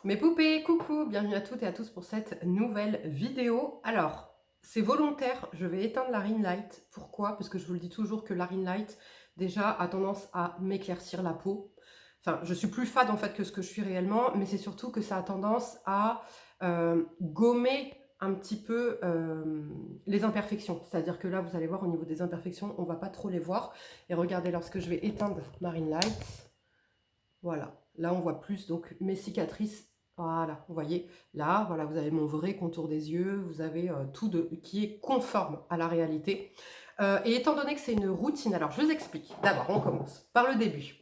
Mes poupées, coucou, bienvenue à toutes et à tous pour cette nouvelle vidéo. Alors, c'est volontaire, je vais éteindre la ring light. Pourquoi? Parce que je vous le dis toujours que la ring light, déjà, a tendance à m'éclaircir la peau. Enfin, je suis plus fade en fait que ce que je suis réellement, mais c'est surtout que ça a tendance à gommer un petit peu les imperfections. C'est-à-dire que là, vous allez voir au niveau des imperfections, on va pas trop les voir. Et regardez, lorsque je vais éteindre ma ring light, voilà, là on voit plus donc mes cicatrices. Voilà, vous voyez, là, voilà, vous avez mon vrai contour des yeux, vous avez tout qui est conforme à la réalité. Et étant donné que c'est une routine, alors je vous explique. D'abord, on commence par le début.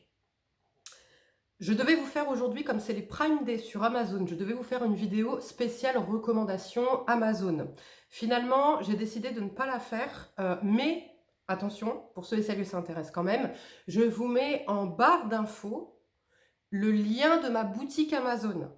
Je devais vous faire aujourd'hui, comme c'est les Prime Day sur Amazon, je devais vous faire une vidéo spéciale recommandation Amazon. Finalement, j'ai décidé de ne pas la faire, mais attention, pour ceux et celles que ça intéresse quand même, je vous mets en barre d'infos le lien de ma boutique Amazon.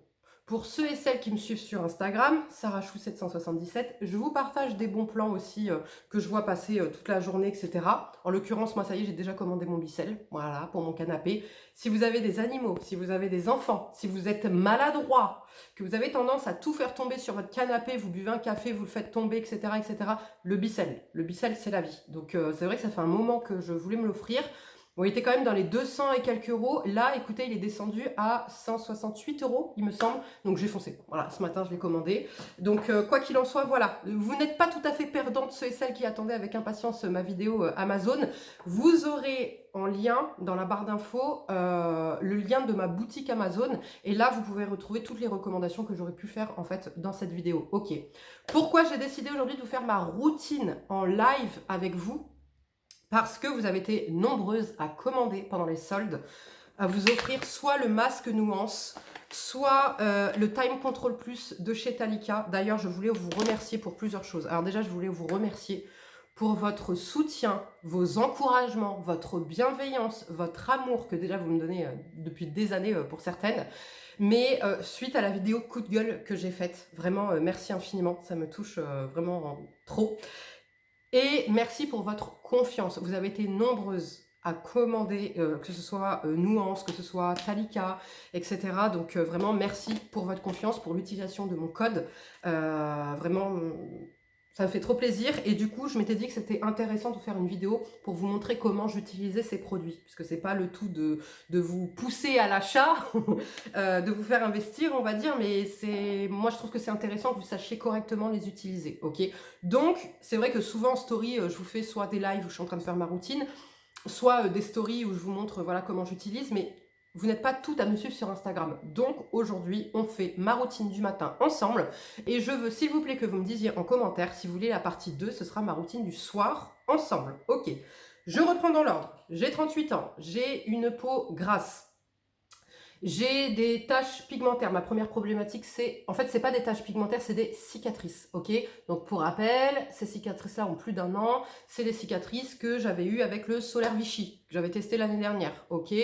Pour ceux et celles qui me suivent sur Instagram, sarahchou777, je vous partage des bons plans aussi que je vois passer toute la journée, etc. En l'occurrence, moi, ça y est, j'ai déjà commandé mon Bicel, voilà, pour mon canapé. Si vous avez des animaux, si vous avez des enfants, si vous êtes maladroit, que vous avez tendance à tout faire tomber sur votre canapé, vous buvez un café, vous le faites tomber, etc., etc., le Bicel, c'est la vie. Donc, c'est vrai que ça fait un moment que je voulais me l'offrir. Bon, il était quand même dans les 200 et quelques euros. Là, écoutez, il est descendu à 168 euros, il me semble. Donc, j'ai foncé. Voilà, ce matin, je l'ai commandé. Donc, quoi qu'il en soit, voilà. Vous n'êtes pas tout à fait perdante, ceux et celles qui attendaient avec impatience ma vidéo Amazon. Vous aurez en lien, dans la barre d'infos, le lien de ma boutique Amazon. Et là, vous pouvez retrouver toutes les recommandations que j'aurais pu faire, en fait, dans cette vidéo. Ok. Pourquoi j'ai décidé aujourd'hui de vous faire ma routine en live avec vous? Parce que vous avez été nombreuses à commander pendant les soldes, à vous offrir soit le masque nuance, soit le Time Control Plus de chez Talika. D'ailleurs, je voulais vous remercier pour plusieurs choses. Alors déjà, je voulais vous remercier pour votre soutien, vos encouragements, votre bienveillance, votre amour que déjà vous me donnez depuis des années pour certaines. Mais suite à la vidéo coup de gueule que j'ai faite, vraiment merci infiniment, ça me touche vraiment trop. Et merci pour votre confiance. Vous avez été nombreuses à commander, que ce soit Nuance, que ce soit Talika, etc. Donc vraiment merci pour votre confiance, pour l'utilisation de mon code. Vraiment, ça me fait trop plaisir. Et du coup, je m'étais dit que c'était intéressant de faire une vidéo pour vous montrer comment j'utilisais ces produits. Puisque c'est pas le tout de vous pousser à l'achat, de vous faire investir, on va dire. Mais moi, je trouve que c'est intéressant que vous sachiez correctement les utiliser. Ok. Donc, c'est vrai que souvent en story, je vous fais soit des lives où je suis en train de faire ma routine, soit des stories où je vous montre voilà comment j'utilise, mais vous n'êtes pas toutes à me suivre sur Instagram. Donc aujourd'hui, on fait ma routine du matin ensemble. Et je veux, s'il vous plaît, que vous me disiez en commentaire, si vous voulez la partie 2, ce sera ma routine du soir ensemble. Ok, je reprends dans l'ordre. J'ai 38 ans, j'ai une peau grasse. J'ai des taches pigmentaires. Ma première problématique, c'est... En fait, c'est pas des taches pigmentaires, c'est des cicatrices, ok? Donc, pour rappel, ces cicatrices-là ont plus d'1 an. C'est les cicatrices que j'avais eues avec le Solaire Vichy, que j'avais testé l'année dernière, ok?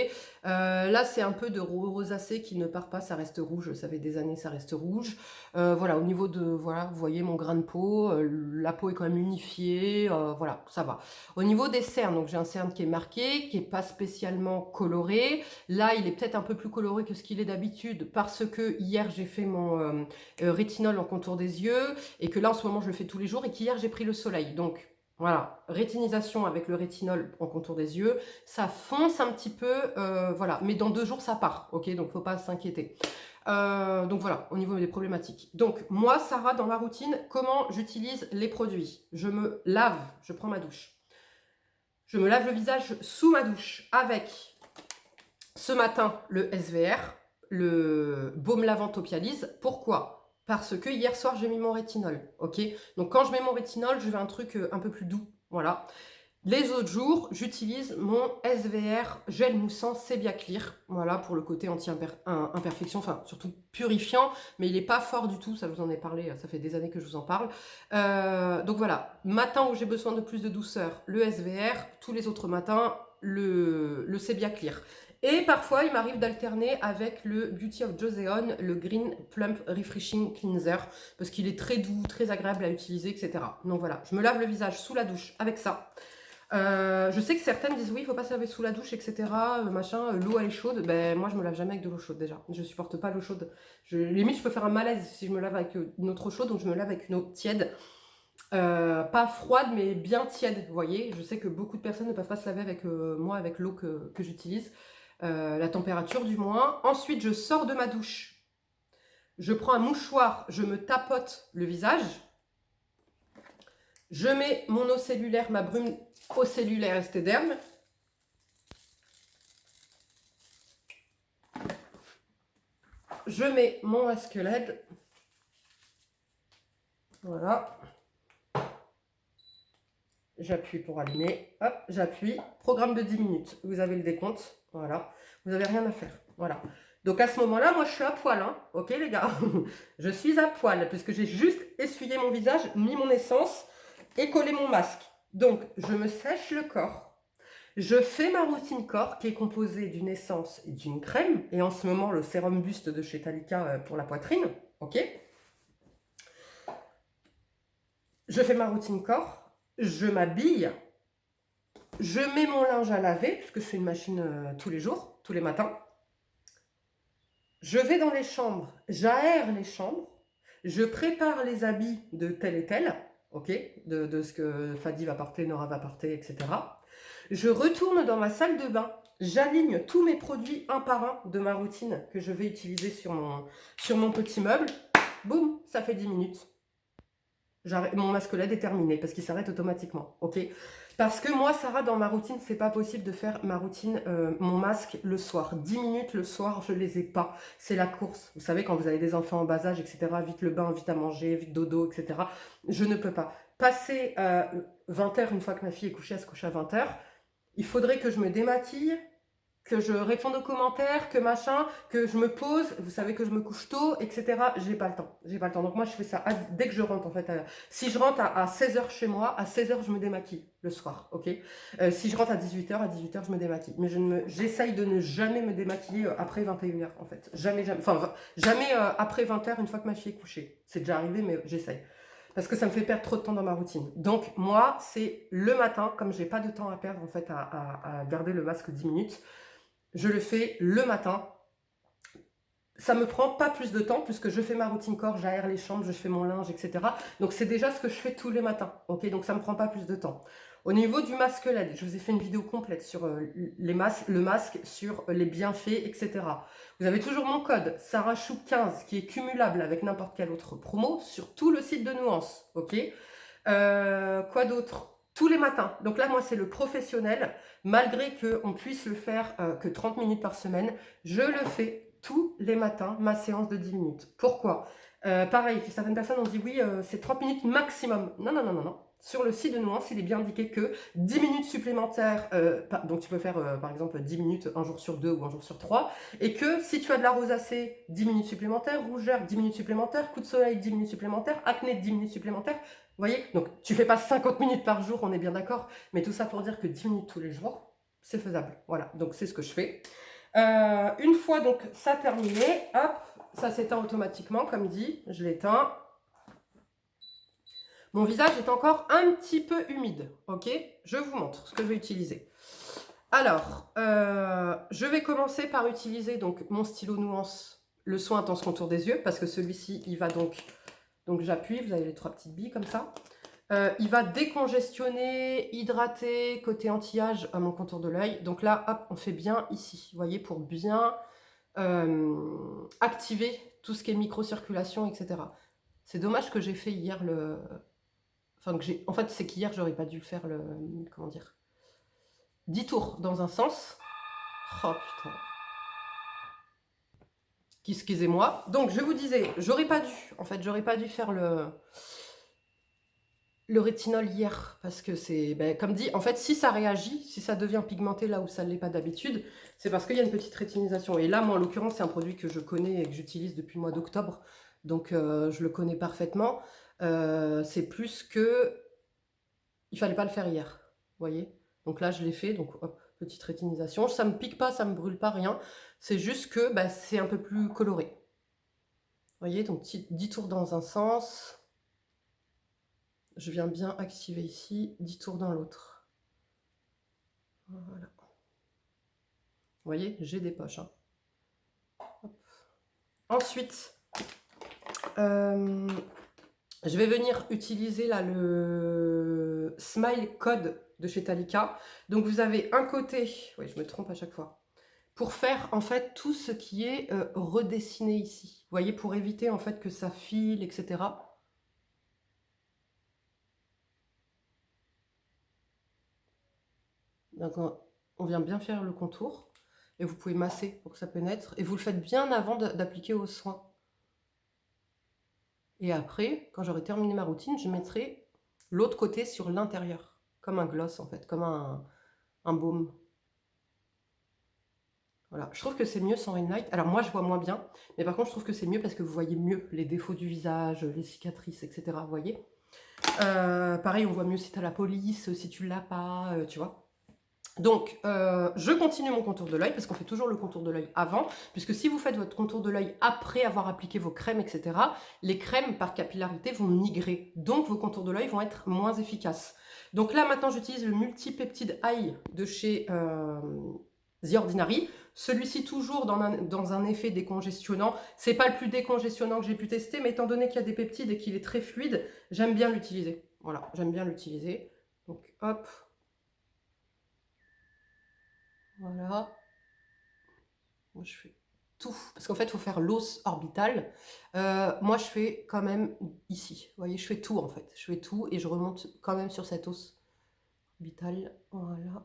Là, c'est un peu de rosacée qui ne part pas, ça reste rouge. Ça fait des années, ça reste rouge. Voilà, au niveau de... Voilà, vous voyez mon grain de peau. La peau est quand même unifiée. Voilà, ça va. Au niveau des cernes, donc j'ai un cerne qui est marqué, qui n'est pas spécialement coloré. Là, il est peut-être un peu plus coloré que ce qu'il est d'habitude parce que hier, j'ai fait mon rétinol en contour des yeux et que là, en ce moment, je le fais tous les jours et qu'hier, j'ai pris le soleil. Donc, voilà, rétinisation avec le rétinol en contour des yeux. Ça fonce un petit peu, voilà. Mais dans 2 jours, ça part, ok? Donc, faut pas s'inquiéter. Donc voilà, au niveau des problématiques. Donc moi, Sarah, dans ma routine, comment j'utilise les produits? Je me lave, je prends ma douche. Je me lave le visage sous ma douche avec, ce matin, le SVR, le baume lavant Topialise. Pourquoi? Parce que hier soir, j'ai mis mon rétinol, ok? Donc quand je mets mon rétinol, je veux un truc un peu plus doux, voilà. Les autres jours, j'utilise mon SVR gel moussant Sebia Clear, voilà, pour le côté anti-imperfection, enfin surtout purifiant, mais il n'est pas fort du tout, ça je vous en ai parlé, ça fait des années que je vous en parle. Donc voilà, matin où j'ai besoin de plus de douceur, le SVR, tous les autres matins, le Sebia Clear. Et parfois, il m'arrive d'alterner avec le Beauty of Joseon, le Green Plump Refreshing Cleanser, parce qu'il est très doux, très agréable à utiliser, etc. Donc voilà, je me lave le visage sous la douche avec ça. Je sais que certaines disent oui, il faut pas se laver sous la douche, etc. Machin, l'eau elle est chaude. Ben moi je me lave jamais avec de l'eau chaude déjà. Je supporte pas l'eau chaude. Limite je peux faire un malaise si je me lave avec une autre eau chaude, donc je me lave avec une eau tiède. Pas froide mais bien tiède, vous voyez. Je sais que beaucoup de personnes ne peuvent pas se laver avec moi avec l'eau que j'utilise. La température du moins. Ensuite je sors de ma douche. Je prends un mouchoir, je me tapote le visage. Je mets mon eau cellulaire, ma brume eau cellulaire Esthederm. Je mets mon masque LED. Voilà. J'appuie pour allumer. Hop, j'appuie. Programme de 10 minutes. Vous avez le décompte. Voilà. Vous n'avez rien à faire. Voilà. Donc à ce moment-là, moi je suis à poil. Hein. Ok les gars. Je suis à poil puisque j'ai juste essuyé mon visage, mis mon essence et collé mon masque. Donc je me sèche le corps. Je fais ma routine corps qui est composée d'une essence et d'une crème. Et en ce moment, le sérum buste de chez Talika pour la poitrine. Ok. Je fais ma routine corps. Je m'habille. Je mets mon linge à laver, puisque je fais une machine tous les jours, tous les matins. Je vais dans les chambres. J'aère les chambres. Je prépare les habits de tel et tel. Ok. De ce que Fadi va porter, Nora va porter, etc. Je retourne dans ma salle de bain, j'aligne tous mes produits un par un de ma routine que je vais utiliser sur mon petit meuble. Boum, ça fait 10 minutes. Mon masque LED est terminé parce qu'il s'arrête automatiquement. Ok. Parce que moi, Sarah, dans ma routine, c'est pas possible de faire ma routine, mon masque le soir. 10 minutes le soir, je les ai pas. C'est la course. Vous savez, quand vous avez des enfants en bas âge, etc., vite le bain, vite à manger, vite dodo, etc. Je ne peux pas. Passer 20h, une fois que ma fille est couchée, elle se couche à 20h, il faudrait que je me démaquille, que je réponde aux commentaires, que machin, que je me pose, vous savez que je me couche tôt, etc. J'ai pas le temps, j'ai pas le temps. Donc moi je fais ça dès que je rentre en fait. Si je rentre à 16h chez moi, à 16h je me démaquille le soir, ok. Si je rentre à 18h je me démaquille. Mais j'essaye de ne jamais me démaquiller après 21h en fait. Jamais, jamais, enfin jamais après 20h une fois que ma fille est couchée. C'est déjà arrivé mais j'essaye. Parce que ça me fait perdre trop de temps dans ma routine. Donc moi, c'est le matin, comme j'ai pas de temps à perdre en fait à garder le masque 10 minutes, je le fais le matin. Ça me prend pas plus de temps puisque je fais ma routine corps, j'aère les chambres, je fais mon linge, etc. Donc c'est déjà ce que je fais tous les matins. Ok, donc ça me prend pas plus de temps. Au niveau du masque LED, je vous ai fait une vidéo complète sur le masque, sur les bienfaits, etc. Vous avez toujours mon code SarahChou15 qui est cumulable avec n'importe quelle autre promo sur tout le site de Nuance. Ok. Quoi d'autre? Tous les matins. Donc là, moi, c'est le professionnel. Malgré qu'on puisse le faire que 30 minutes par semaine, je le fais tous les matins, ma séance de 10 minutes. Pourquoi? Pareil, certaines personnes ont dit oui, c'est 30 minutes maximum. Non, non, non, non, non. Sur le site de Nuance, il est bien indiqué que 10 minutes supplémentaires, donc tu peux faire par exemple 10 minutes un jour sur 2 ou un jour sur 3, et que si tu as de la rosacée, 10 minutes supplémentaires, rougeur, 10 minutes supplémentaires, coup de soleil, 10 minutes supplémentaires, acné, 10 minutes supplémentaires. Vous voyez? Donc tu fais pas 50 minutes par jour, on est bien d'accord, mais tout ça pour dire que 10 minutes tous les jours, c'est faisable. Voilà, donc c'est ce que je fais. Une fois donc ça terminé, hop, ça s'éteint automatiquement, comme dit, je l'éteins. Mon visage est encore un petit peu humide, ok? Je vous montre ce que je vais utiliser. Alors, je vais commencer par utiliser donc mon stylo Nuance, le soin intense contour des yeux, parce que celui-ci, il va donc j'appuie, vous avez les 3 petites billes comme ça. Il va décongestionner, hydrater, côté anti-âge à mon contour de l'œil. Donc là, hop, on fait bien ici, vous voyez, pour bien activer tout ce qui est microcirculation, etc. C'est dommage que j'ai fait hier le... Enfin, en fait, c'est qu'hier, j'aurais pas dû faire le... Comment dire? 10 tours dans un sens. Oh putain. Excusez-moi. Donc, je vous disais, j'aurais pas dû, en fait, j'aurais pas dû faire le rétinol hier, parce que c'est, ben, comme dit, en fait, si ça réagit, si ça devient pigmenté là où ça ne l'est pas d'habitude, c'est parce qu'il y a une petite rétinisation. Et là, moi, en l'occurrence, c'est un produit que je connais et que j'utilise depuis le mois d'octobre, donc je le connais parfaitement. C'est plus que... Il fallait pas le faire hier, vous voyez? Donc là, je l'ai fait, donc hop, petite rétinisation. Ça me pique pas, ça me brûle pas, rien. C'est juste que bah, c'est un peu plus coloré. Vous voyez, donc 10 tours dans un sens. Je viens bien activer ici, 10 tours dans l'autre. Voilà. Vous voyez, j'ai des poches. Hein. Ensuite, je vais venir utiliser là le Smile Code de chez Talika. Donc vous avez un côté, oui je me trompe à chaque fois, pour faire en fait tout ce qui est redessiné ici. Vous voyez, pour éviter en fait que ça file, etc. Donc on vient bien faire le contour. Et vous pouvez masser pour que ça pénètre. Et vous le faites bien avant d'appliquer au soin. Et après, quand j'aurai terminé ma routine, je mettrai l'autre côté sur l'intérieur. Comme un gloss en fait, comme un baume. Voilà, je trouve que c'est mieux sans ring light. Alors moi je vois moins bien, mais par contre je trouve que c'est mieux parce que vous voyez mieux les défauts du visage, les cicatrices, etc. Vous voyez. Pareil, on voit mieux si tu as la police, si tu l'as pas, tu vois. Donc, je continue mon contour de l'œil, parce qu'on fait toujours le contour de l'œil avant, puisque si vous faites votre contour de l'œil après avoir appliqué vos crèmes, etc., les crèmes par capillarité vont migrer, donc vos contours de l'œil vont être moins efficaces. Donc là, maintenant, j'utilise le Multipeptide Eye de chez The Ordinary. Celui-ci, toujours dans un effet décongestionnant. C'est pas le plus décongestionnant que j'ai pu tester, mais étant donné qu'il y a des peptides et qu'il est très fluide, j'aime bien l'utiliser. Voilà, j'aime bien l'utiliser. Donc, hop. Voilà. Moi, je fais tout. Parce qu'en fait, il faut faire l'os orbital. Moi, je fais quand même ici. Vous voyez, je fais tout, en fait. Je fais tout et je remonte quand même sur cet os orbital. Voilà.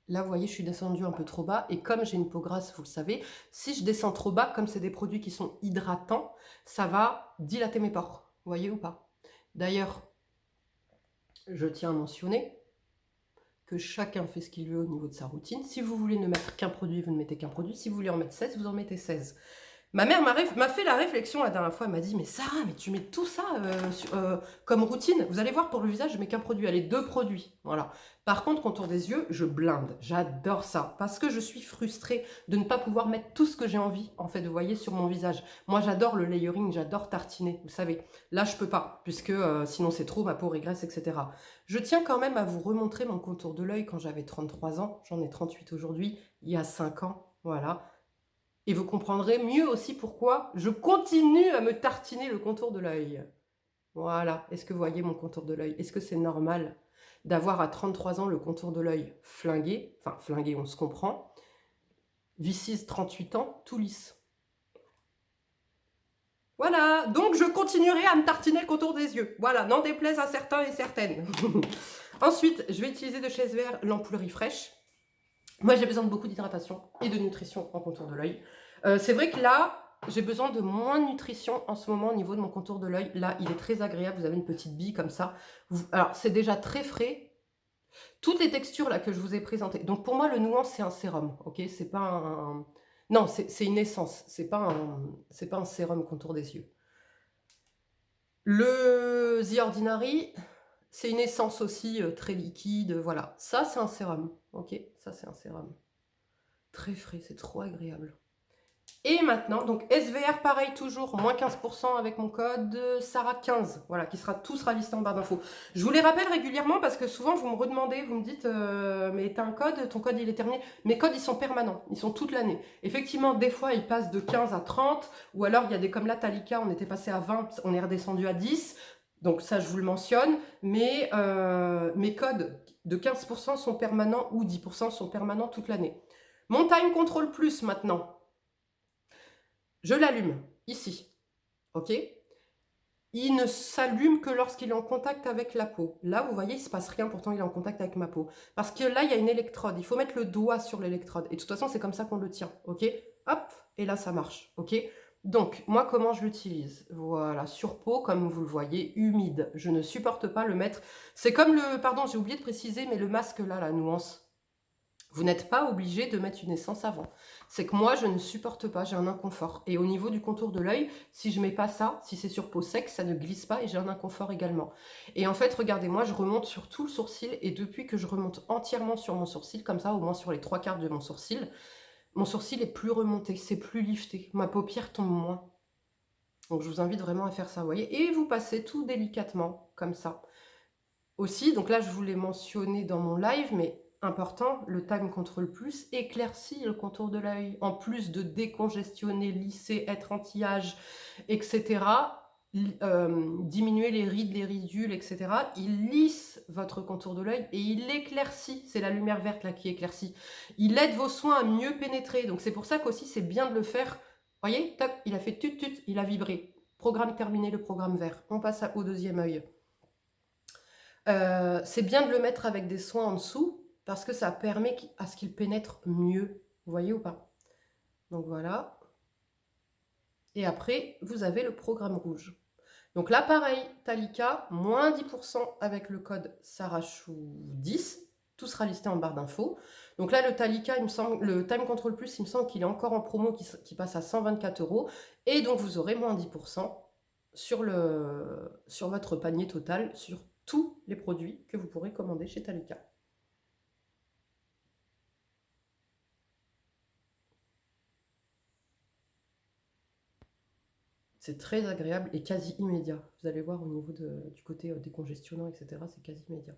Là, vous voyez, je suis descendue un peu trop bas. Et comme j'ai une peau grasse, vous le savez, si je descends trop bas, comme c'est des produits qui sont hydratants, ça va dilater mes pores. Vous voyez ou pas? D'ailleurs, je tiens à mentionner que chacun fait ce qu'il veut au niveau de sa routine. Si vous voulez ne mettre qu'un produit, vous ne mettez qu'un produit. Si vous voulez en mettre 16, vous en mettez 16. Ma mère m'a fait la réflexion la dernière fois, elle m'a dit « Mais Sarah, mais tu mets tout ça comme routine. Vous allez voir, pour le visage, je mets qu'un produit. Allez, 2 produits. » Voilà. Par contre, contour des yeux, je blinde. J'adore ça. Parce que je suis frustrée de ne pas pouvoir mettre tout ce que j'ai envie, en fait, vous voyez, sur mon visage. Moi, j'adore le layering, j'adore tartiner, vous savez. Là, je peux pas, puisque sinon c'est trop, ma peau régresse, etc. Je tiens quand même à vous remontrer mon contour de l'œil quand j'avais 33 ans. J'en ai 38 aujourd'hui, il y a 5 ans. Voilà. Et vous comprendrez mieux aussi pourquoi je continue à me tartiner le contour de l'œil. Voilà, est-ce que vous voyez mon contour de l'œil? Est-ce que c'est normal d'avoir à 33 ans le contour de l'œil flingué? Enfin, flingué, on se comprend. Vicis 38 ans, tout lisse. Voilà, donc je continuerai à me tartiner le contour des yeux. Voilà, n'en déplaise à certains et certaines. Ensuite, je vais utiliser de chez SVR l'ampoule Refresh. Moi, j'ai besoin de beaucoup d'hydratation et de nutrition en contour de l'œil. C'est vrai que là, j'ai besoin de moins de nutrition en ce moment au niveau de mon contour de l'œil. Là, il est très agréable. Vous avez une petite bille comme ça. Alors, c'est déjà très frais. Toutes les textures là que je vous ai présentées. Donc, pour moi, le Nuance, c'est un sérum. Ok, c'est pas un... Non, c'est une essence. C'est pas un sérum contour des yeux. Le The Ordinary, c'est une essence aussi très liquide. Voilà. Ça, c'est un sérum. Ok, ça, c'est un sérum. Très frais, c'est trop agréable. Et maintenant, donc SVR, pareil, toujours, moins 15% avec mon code Sarah15, voilà, qui sera tout sera listé en barre d'infos. Je vous les rappelle régulièrement parce que souvent, vous me redemandez, vous me dites, mais t'as un code, ton code, il est terminé. Mes codes, ils sont permanents, ils sont toute l'année. Effectivement, des fois, ils passent de 15 à 30, ou alors, il y a des comme là, Talika, on était passé à 20, on est redescendu à 10, donc ça, je vous le mentionne, mais mes codes de 15% sont permanents ou 10% sont permanents toute l'année. Mon Time Control Plus, maintenant. Je l'allume, ici, ok? Il ne s'allume que lorsqu'il est en contact avec la peau. Là, vous voyez, il ne se passe rien, pourtant il est en contact avec ma peau. Parce que là, il y a une électrode. Il faut mettre le doigt sur l'électrode. Et de toute façon, c'est comme ça qu'on le tient, ok? Hop, et là, ça marche, ok? Donc, moi, comment je l'utilise? Voilà, sur peau, comme vous le voyez, humide. Je ne supporte pas le mettre. C'est comme le... Pardon, j'ai oublié de préciser, mais le masque là, la nuance... Vous n'êtes pas obligé de mettre une essence avant. C'est que moi, je ne supporte pas, j'ai un inconfort. Et au niveau du contour de l'œil, si je ne mets pas ça, si c'est sur peau sec, ça ne glisse pas et j'ai un inconfort également. Et en fait, regardez, moi, je remonte sur tout le sourcil et depuis que je remonte entièrement sur mon sourcil, comme ça, au moins sur les 3/4 de mon sourcil est plus remonté, c'est plus lifté. Ma paupière tombe moins. Donc, je vous invite vraiment à faire ça, vous voyez. Et vous passez tout délicatement, comme ça. Aussi, donc là, je vous l'ai mentionné dans mon live, mais important, le Time Control Plus éclaircit le contour de l'œil. En plus de décongestionner, lisser, être anti-âge, etc., diminuer les rides, les ridules, etc., il lisse votre contour de l'œil et il éclaircit. C'est la lumière verte là qui éclaircit. Il aide vos soins à mieux pénétrer. Donc c'est pour ça qu'aussi c'est bien de le faire. Voyez, tac, il a fait tut-tut, il a vibré. Programme terminé, le programme vert. On passe au deuxième œil. C'est bien de le mettre avec des soins en dessous parce que ça permet à ce qu'il pénètre mieux. Vous voyez ou pas? Donc voilà. Et après, vous avez le programme rouge. Donc là, pareil, Talika, moins 10% avec le code Sarachou10. Tout sera listé en barre d'infos. Donc là, le Talika, il me semble, le Time Control Plus, il me semble qu'il est encore en promo, qui passe à 124 €. Et donc, vous aurez moins 10% sur votre panier total, sur tous les produits que vous pourrez commander chez Talika. C'est très agréable et quasi immédiat. Vous allez voir au niveau du côté décongestionnant, etc., c'est quasi immédiat.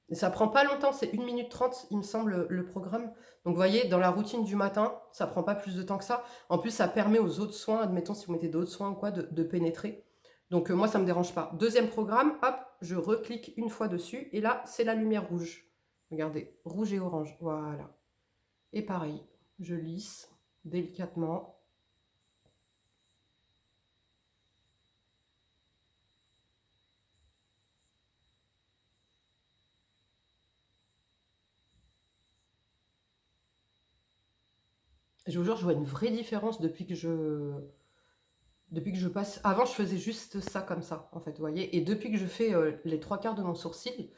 Et ça prend pas longtemps, c'est 1 minute 30, il me semble, le programme. Donc vous voyez, dans la routine du matin, ça prend pas plus de temps que ça. En plus, ça permet aux autres soins, admettons si vous mettez d'autres soins ou quoi, de pénétrer. Donc moi, ça me dérange pas. Deuxième programme, hop, je reclique une fois dessus, et là, c'est la lumière rouge. Regardez, rouge et orange, voilà. Et pareil, je lisse délicatement. Je vous jure, je vois une vraie différence depuis que je passe. Avant, je faisais juste ça comme ça, en fait, vous voyez. Et depuis que je fais les 3/4 de mon sourcil,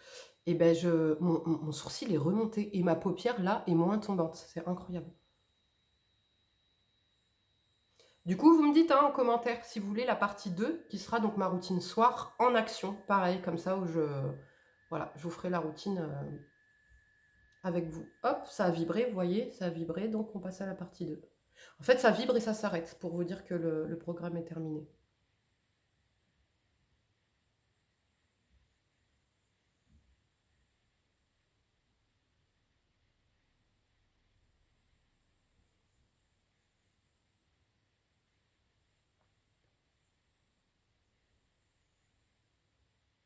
et ben mon sourcil est remonté. Et ma paupière, là, est moins tombante. C'est incroyable. Du coup, vous me dites en commentaire si vous voulez la partie 2, qui sera donc ma routine soir en action. Pareil, comme ça, où voilà, je vous ferai la routine avec vous. Hop, ça a vibré, vous voyez, ça a vibré, donc on passe à la partie 2. En fait, ça vibre et ça s'arrête pour vous dire que le programme est terminé.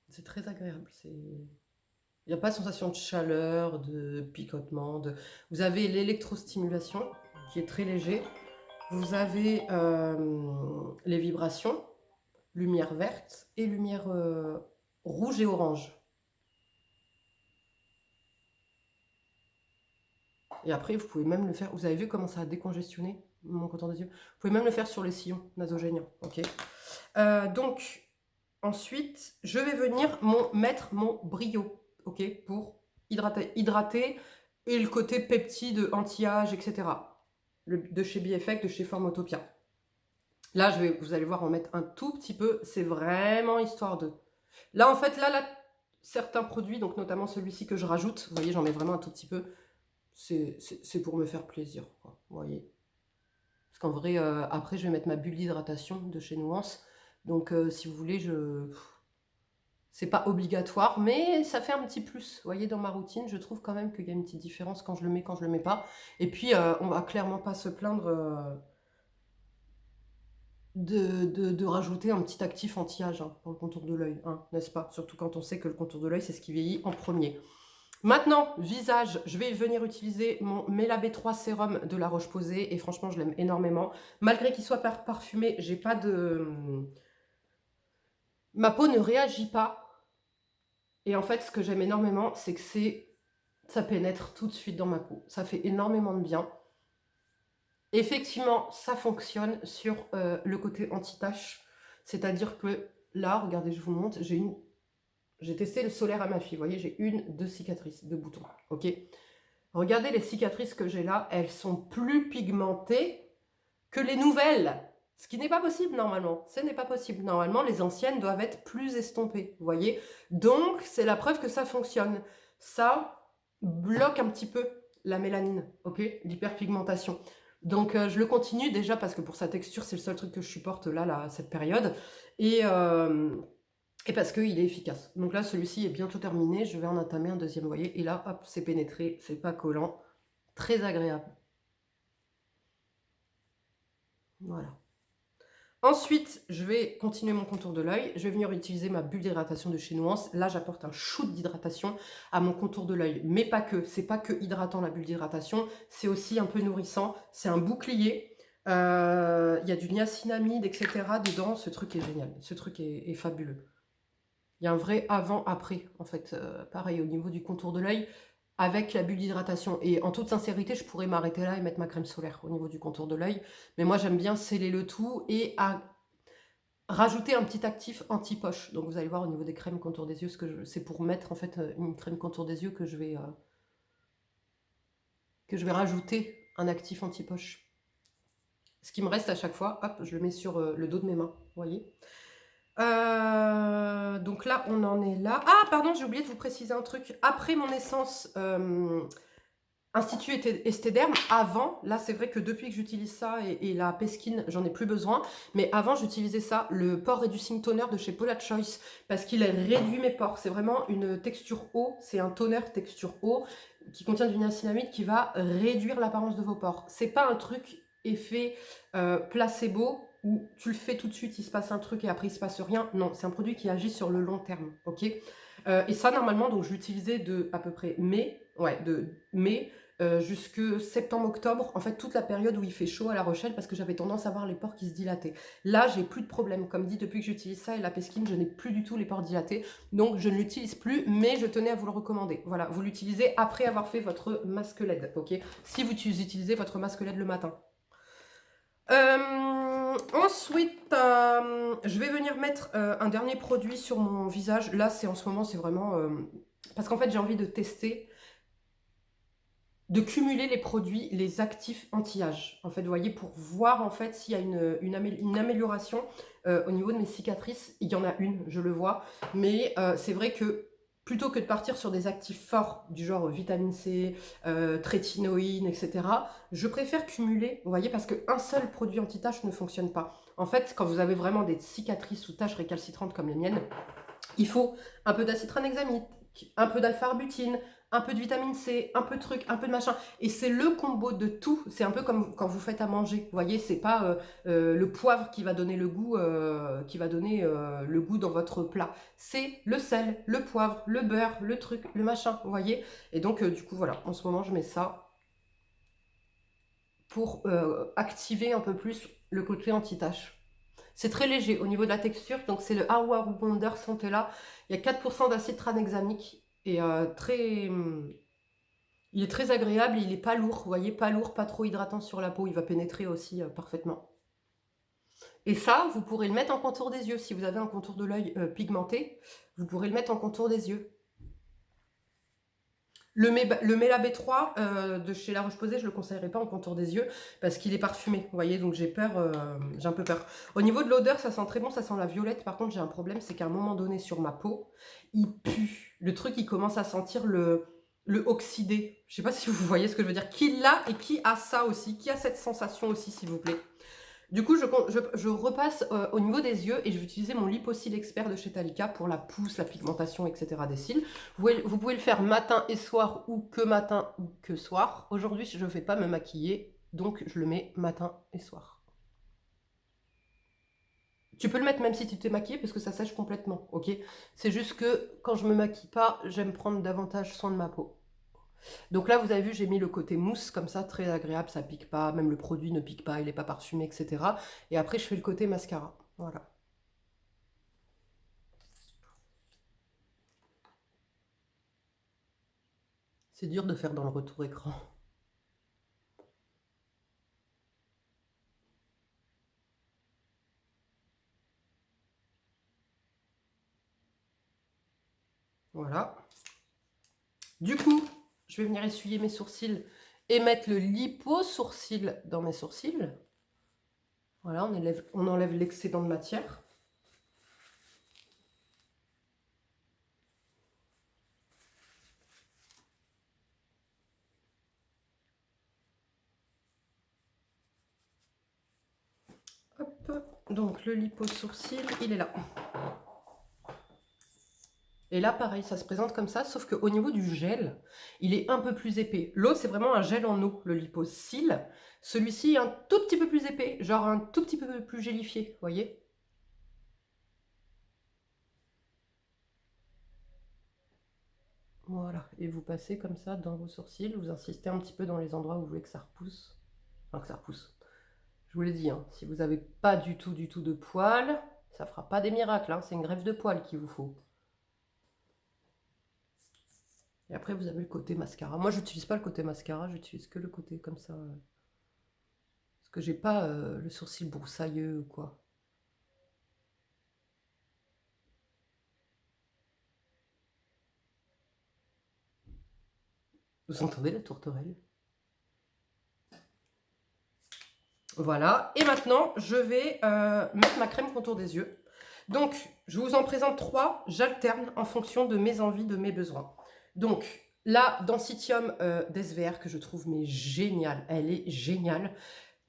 C'est très agréable. Il n'y a pas de sensation de chaleur, de picotement. Vous avez l'électrostimulation qui est très léger. Vous avez les vibrations, lumière verte et lumière rouge et orange. Et après, vous pouvez même le faire. Vous avez vu comment ça a décongestionné mon contour des yeux? Vous pouvez même le faire sur les sillons nasogéniens. Ok. Donc, ensuite, je vais venir mettre mon brio, ok, pour hydrater et le côté peptide, anti-âge, etc. De chez BFX, de chez Formotopia. Là, vous allez voir en mettre un tout petit peu. C'est vraiment histoire de. Là, en fait, là, certains produits, donc notamment celui-ci que je rajoute, vous voyez, j'en mets vraiment un tout petit peu. C'est pour me faire plaisir, quoi, vous voyez. Parce qu'en vrai, après, je vais mettre ma bulle d'hydratation de chez Nuance. Donc, si vous voulez, c'est pas obligatoire, mais ça fait un petit plus. Vous voyez, dans ma routine, je trouve quand même qu'il y a une petite différence quand je le mets, quand je le mets pas. Et puis, on va clairement pas se plaindre de rajouter un petit actif anti-âge dans le contour de l'œil, n'est-ce pas? Surtout quand on sait que le contour de l'œil, c'est ce qui vieillit en premier. Maintenant, visage, je vais venir utiliser mon Mela B3 sérum de La Roche-Posay et franchement, je l'aime énormément. Malgré qu'il soit parfumé, j'ai pas de... Ma peau ne réagit pas. Et en fait, ce que j'aime énormément, c'est que ça pénètre tout de suite dans ma peau. Ça fait énormément de bien. Effectivement, ça fonctionne sur le côté anti-tache. C'est-à-dire que là, regardez, je vous montre, j'ai testé le solaire à ma fille. Vous voyez, j'ai 2 cicatrices, 2 boutons. Ok. Regardez les cicatrices que j'ai là. Elles sont plus pigmentées que les nouvelles. Ce qui n'est pas possible normalement. Ce n'est pas possible. Normalement, les anciennes doivent être plus estompées. Vous voyez. Donc, c'est la preuve que ça fonctionne. Ça bloque un petit peu la mélanine. Ok. L'hyperpigmentation. Donc, je le continue déjà parce que pour sa texture, c'est le seul truc que je supporte là cette période. Et Et parce qu'il est efficace. Donc là, celui-ci est bientôt terminé. Je vais en entamer un deuxième, vous voyez. Et là, hop, c'est pénétré, c'est pas collant. Très agréable. Voilà. Ensuite, je vais continuer mon contour de l'œil. Je vais venir utiliser ma bulle d'hydratation de chez Nuance. Là, j'apporte un shoot d'hydratation à mon contour de l'œil. Mais pas que. C'est pas que hydratant la bulle d'hydratation. C'est aussi un peu nourrissant. C'est un bouclier. Il y a du niacinamide, etc. dedans. Ce truc est génial. Ce truc est fabuleux. Il y a un vrai avant-après, en fait. Pareil, au niveau du contour de l'œil, avec la bulle d'hydratation. Et en toute sincérité, je pourrais m'arrêter là et mettre ma crème solaire au niveau du contour de l'œil. Mais moi, j'aime bien sceller le tout et rajouter un petit actif anti-poche. Donc, vous allez voir au niveau des crèmes contour des yeux, c'est pour mettre, en fait, une crème contour des yeux que je vais rajouter un actif anti-poche. Ce qui me reste à chaque fois, hop, je le mets sur le dos de mes mains, vous voyez. Donc là, on en est là. Ah, pardon, j'ai oublié de vous préciser un truc. Après mon essence Institut Estéderm, avant, là c'est vrai que depuis que j'utilise ça et la Peskin, j'en ai plus besoin. Mais avant, j'utilisais ça, le Pore Reducing Toner de chez Paula Choice, parce qu'il réduit mes pores. C'est vraiment une texture eau, c'est un toner texture eau qui contient du niacinamide qui va réduire l'apparence de vos pores. C'est pas un truc effet placebo où tu le fais tout de suite, il se passe un truc et après il se passe rien. Non, c'est un produit qui agit sur le long terme, ok. Et ça, normalement, donc je l'utilisais de à peu près mai, jusque septembre-octobre, en fait toute la période où il fait chaud à La Rochelle, parce que j'avais tendance à avoir les pores qui se dilataient. Là, j'ai plus de problème. Comme dit, depuis que j'utilise ça et la Peskin, je n'ai plus du tout les pores dilatés. Donc, je ne l'utilise plus, mais je tenais à vous le recommander. Voilà, vous l'utilisez après avoir fait votre masque LED, ok. Si vous utilisez votre masque LED le matin. Ensuite, je vais venir mettre un dernier produit sur mon visage. Là, c'est en ce moment, c'est vraiment... parce qu'en fait, j'ai envie de tester, de cumuler les produits, les actifs anti-âge. En fait, vous voyez, pour voir en fait s'il y a une amélioration au niveau de mes cicatrices. Il y en a une, je le vois. Mais c'est vrai que plutôt que de partir sur des actifs forts du genre vitamine C, trétinoïne, etc., je préfère cumuler, vous voyez, parce qu'un seul produit anti-tache ne fonctionne pas. En fait, quand vous avez vraiment des cicatrices ou taches récalcitrantes comme les miennes, il faut un peu d'acide tranexamique, un peu d'alpha-arbutinine, un peu de vitamine C, un peu de truc, un peu de machin. Et c'est le combo de tout. C'est un peu comme quand vous faites à manger. Vous voyez, c'est pas le poivre qui va donner le goût, le goût dans votre plat. C'est le sel, le poivre, le beurre, le truc, le machin. Vous voyez. Et donc, du coup, voilà. En ce moment, je mets ça pour activer un peu plus le côté anti-tache. C'est très léger au niveau de la texture, donc c'est le Hour Wonder Centella. Il y a 4% d'acide tranexamique et il est très agréable, il n'est pas lourd, vous voyez, pas lourd, pas trop hydratant sur la peau, il va pénétrer aussi parfaitement. Et ça, vous pourrez le mettre en contour des yeux. Si vous avez un contour de l'œil pigmenté, vous pourrez le mettre en contour des yeux. Le Mela B3 de chez La Roche-Posay, je ne le conseillerais pas en contour des yeux parce qu'il est parfumé, vous voyez, donc j'ai peur, j'ai un peu peur. Au niveau de l'odeur, ça sent très bon, ça sent la violette. Par contre, j'ai un problème, c'est qu'à un moment donné sur ma peau, il pue. Le truc, il commence à sentir le oxydé. Je ne sais pas si vous voyez ce que je veux dire. Qui l'a et qui a ça aussi? Qui a cette sensation aussi, s'il vous plaît? Du coup, je repasse au niveau des yeux et je vais utiliser mon Lipocil Expert de chez Talika pour la pousse, la pigmentation, etc. des cils. Vous pouvez le faire matin et soir ou que matin ou que soir. Aujourd'hui, je ne vais pas me maquiller, donc je le mets matin et soir. Tu peux le mettre même si tu t'es maquillée parce que ça sèche complètement, ok? C'est juste que quand je me maquille pas, j'aime prendre davantage soin de ma peau. Donc là, vous avez vu, j'ai mis le côté mousse, comme ça, très agréable, ça pique pas, même le produit ne pique pas, il n'est pas parfumé, etc. Et après, je fais le côté mascara, voilà. C'est dur de faire dans le retour écran. Voilà. Du coup, je vais venir essuyer mes sourcils et mettre le lipo-sourcil dans mes sourcils. Voilà, on enlève l'excédent de matière. Hop. Donc le lipo-sourcil, il est là. Et là, pareil, ça se présente comme ça, sauf qu'au niveau du gel, il est un peu plus épais. L'autre, c'est vraiment un gel en eau, le Liposil. Celui-ci est un tout petit peu plus épais, genre un tout petit peu plus gélifié, vous voyez? Voilà, et vous passez comme ça dans vos sourcils, vous insistez un petit peu dans les endroits où vous voulez que ça repousse. Enfin, que ça repousse. Je vous l'ai dit, hein, si vous n'avez pas du tout de poils, ça fera pas des miracles, hein, c'est une greffe de poils qu'il vous faut. Et après, vous avez le côté mascara. Moi, je n'utilise pas le côté mascara, j'utilise que le côté comme ça. Parce que j'ai pas le sourcil broussailleux ou quoi. Vous entendez la tourterelle? Voilà. Et maintenant, je vais mettre ma crème contour des yeux. Donc, je vous en présente 3. J'alterne en fonction de mes envies, de mes besoins. Donc, la Densitium d'SVR que je trouve mais géniale. Elle est géniale.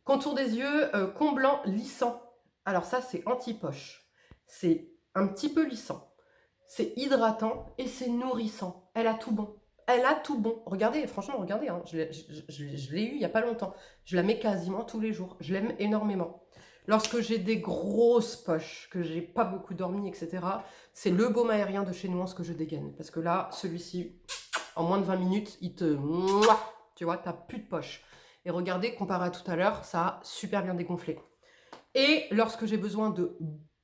Contour des yeux, comblant, lissant. Alors ça, c'est anti-poche. C'est un petit peu lissant. C'est hydratant et c'est nourrissant. Elle a tout bon. Elle a tout bon. Regardez, franchement, regardez. Hein, je l'ai eu il n'y a pas longtemps. Je la mets quasiment tous les jours. Je l'aime énormément. Lorsque j'ai des grosses poches, que j'ai pas beaucoup dormi, etc., c'est le baume aérien de chez Nuance que je dégaine. Parce que là, celui-ci, en moins de 20 minutes, il te... Tu vois, t'as plus de poche. Et regardez, comparé à tout à l'heure, ça a super bien dégonflé. Et lorsque j'ai besoin de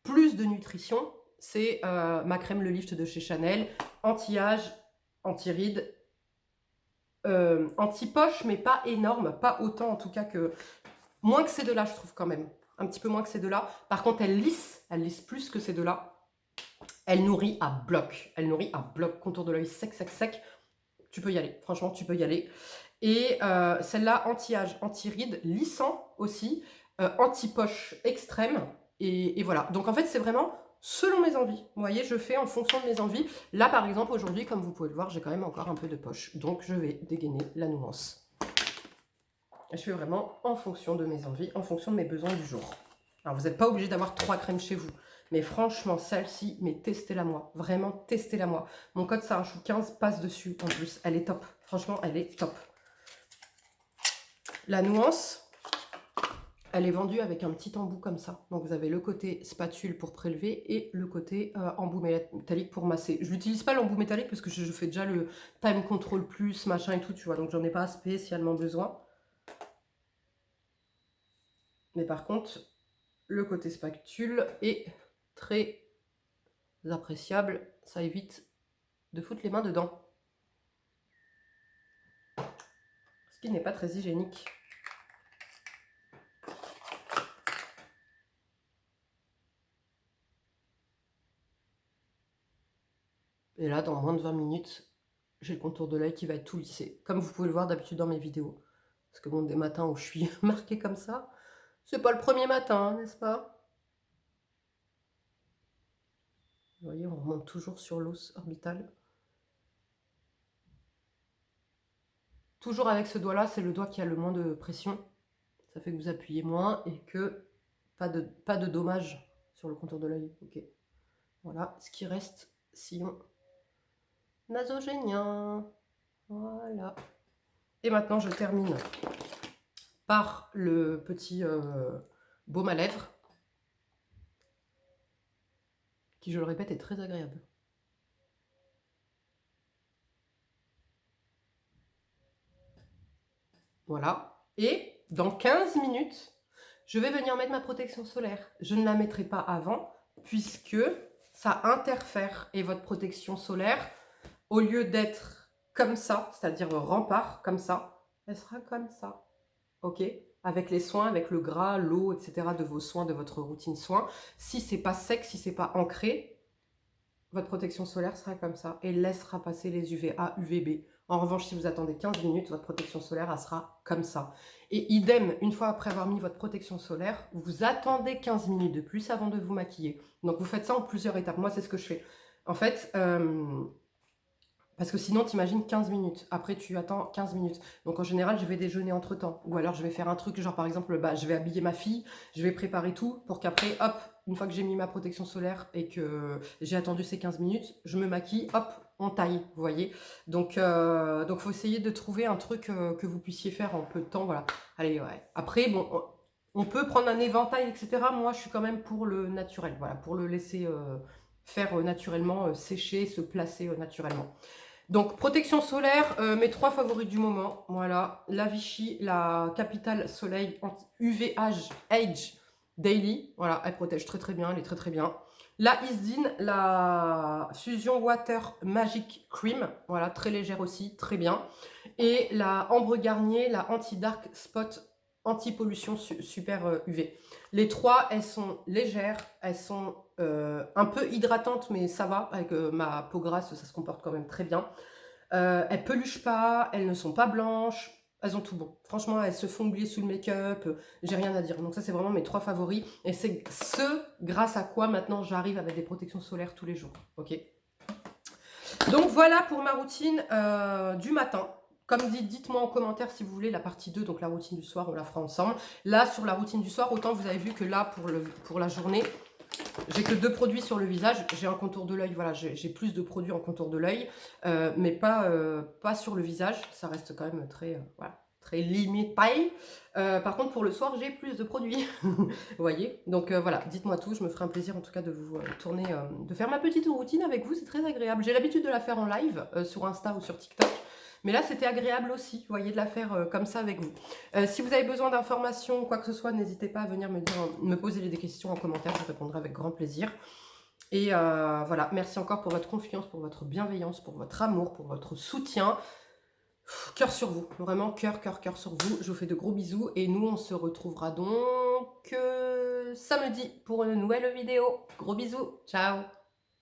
plus de nutrition, c'est ma crème Le Lift de chez Chanel, anti-âge, anti-rides, anti-poche, mais pas énorme, pas autant en tout cas que... Moins que ces deux-là, je trouve quand même. Un petit peu moins que ces deux-là. Par contre, elle lisse plus que ces deux-là. Elle nourrit à bloc. Elle nourrit à bloc. Contour de l'œil sec, sec, sec. Tu peux y aller. Franchement, tu peux y aller. Et celle-là, anti-âge, anti-rides, lissant aussi, anti-poche extrême. Et voilà. Donc en fait, c'est vraiment selon mes envies. Vous voyez, je fais en fonction de mes envies. Là, par exemple, aujourd'hui, comme vous pouvez le voir, j'ai quand même encore un peu de poche. Donc je vais dégainer la Nuance. Je fais vraiment en fonction de mes envies, en fonction de mes besoins du jour. Alors, vous n'êtes pas obligé d'avoir 3 crèmes chez vous. Mais franchement, celle-ci, mais testez-la moi. Vraiment, testez-la moi. Mon code Sarachou15 passe dessus en plus. Elle est top. Franchement, elle est top. La Nuance, elle est vendue avec un petit embout comme ça. Donc, vous avez le côté spatule pour prélever et le côté embout métallique pour masser. Je n'utilise pas l'embout métallique parce que je fais déjà le Time Control Plus, machin et tout, tu vois. Donc, j'en ai pas spécialement besoin. Mais par contre, le côté spatule est très appréciable. Ça évite de foutre les mains dedans. Ce qui n'est pas très hygiénique. Et là, dans moins de 20 minutes, j'ai le contour de l'œil qui va être tout lissé. Comme vous pouvez le voir d'habitude dans mes vidéos. Parce que bon, des matins où je suis marquée comme ça, c'est pas le premier matin, n'est-ce pas? Vous voyez, on remonte toujours sur l'os orbital. Toujours avec ce doigt-là, c'est le doigt qui a le moins de pression. Ça fait que vous appuyez moins et que pas de dommage sur le contour de l'œil. Ok. Voilà, ce qui reste, sillon nasogénien. Voilà. Et maintenant, je termine par le petit baume à lèvres, qui, je le répète, est très agréable. Voilà. Et dans 15 minutes, je vais venir mettre ma protection solaire. Je ne la mettrai pas avant, puisque ça interfère. Et votre protection solaire, au lieu d'être comme ça, c'est-à-dire rempart, comme ça, elle sera comme ça. Ok? Avec les soins, avec le gras, l'eau, etc. de vos soins, de votre routine soins. Si c'est pas sec, si c'est pas ancré, votre protection solaire sera comme ça et laissera passer les UVA, UVB. En revanche, si vous attendez 15 minutes, votre protection solaire, elle sera comme ça. Et idem, une fois après avoir mis votre protection solaire, vous attendez 15 minutes de plus avant de vous maquiller. Donc, vous faites ça en plusieurs étapes. Moi, c'est ce que je fais. En fait, parce que sinon, tu imagines 15 minutes. Après, tu attends 15 minutes. Donc, en général, je vais déjeuner entre-temps. Ou alors, je vais faire un truc, genre, par exemple, bah, je vais habiller ma fille, je vais préparer tout pour qu'après, hop, une fois que j'ai mis ma protection solaire et que j'ai attendu ces 15 minutes, je me maquille, hop, on taille, vous voyez. Donc, faut essayer de trouver un truc que vous puissiez faire en peu de temps, voilà. Allez, ouais. Après, bon, on peut prendre un éventail, etc. Moi, je suis quand même pour le naturel, voilà, pour le laisser faire naturellement, sécher, se placer naturellement. Donc, protection solaire, mes 3 favoris du moment, voilà, la Vichy, la Capital Soleil UVH Age Daily, voilà, elle protège très très bien, elle est très très bien. La Isdin, la Fusion Water Magic Cream, voilà, très légère aussi, très bien. Et la Ambre Garnier, la Anti-Dark Spot Anti-Pollution Super UV. Les 3, elles sont légères, elles sont un peu hydratantes, mais ça va, avec ma peau grasse, ça se comporte quand même très bien. Elles peluchent pas, elles ne sont pas blanches, elles ont tout bon. Franchement, elles se font oublier sous le make-up, j'ai rien à dire. Donc ça, c'est vraiment mes 3 favoris. Et c'est ce grâce à quoi maintenant j'arrive avec des protections solaires tous les jours. Ok. Donc voilà pour ma routine du matin. Comme dit, dites-moi en commentaire si vous voulez la partie 2, donc la routine du soir, on la fera ensemble. Là, sur la routine du soir, autant vous avez vu que là, pour la journée, j'ai que 2 produits sur le visage. J'ai un contour de l'œil, voilà, j'ai plus de produits en contour de l'œil, mais pas sur le visage. Ça reste quand même très, voilà, très limité. Par contre, pour le soir, j'ai plus de produits. Vous voyez. Donc voilà, dites-moi tout. Je me ferai un plaisir en tout cas de vous tourner, de faire ma petite routine avec vous. C'est très agréable. J'ai l'habitude de la faire en live sur Insta ou sur TikTok. Mais là, c'était agréable aussi, vous voyez, de la faire comme ça avec vous. Si vous avez besoin d'informations ou quoi que ce soit, n'hésitez pas à venir me poser des questions en commentaire, je répondrai avec grand plaisir. Et voilà, merci encore pour votre confiance, pour votre bienveillance, pour votre amour, pour votre soutien. Cœur sur vous, vraiment cœur sur vous. Je vous fais de gros bisous et nous, on se retrouvera donc samedi pour une nouvelle vidéo. Gros bisous, ciao!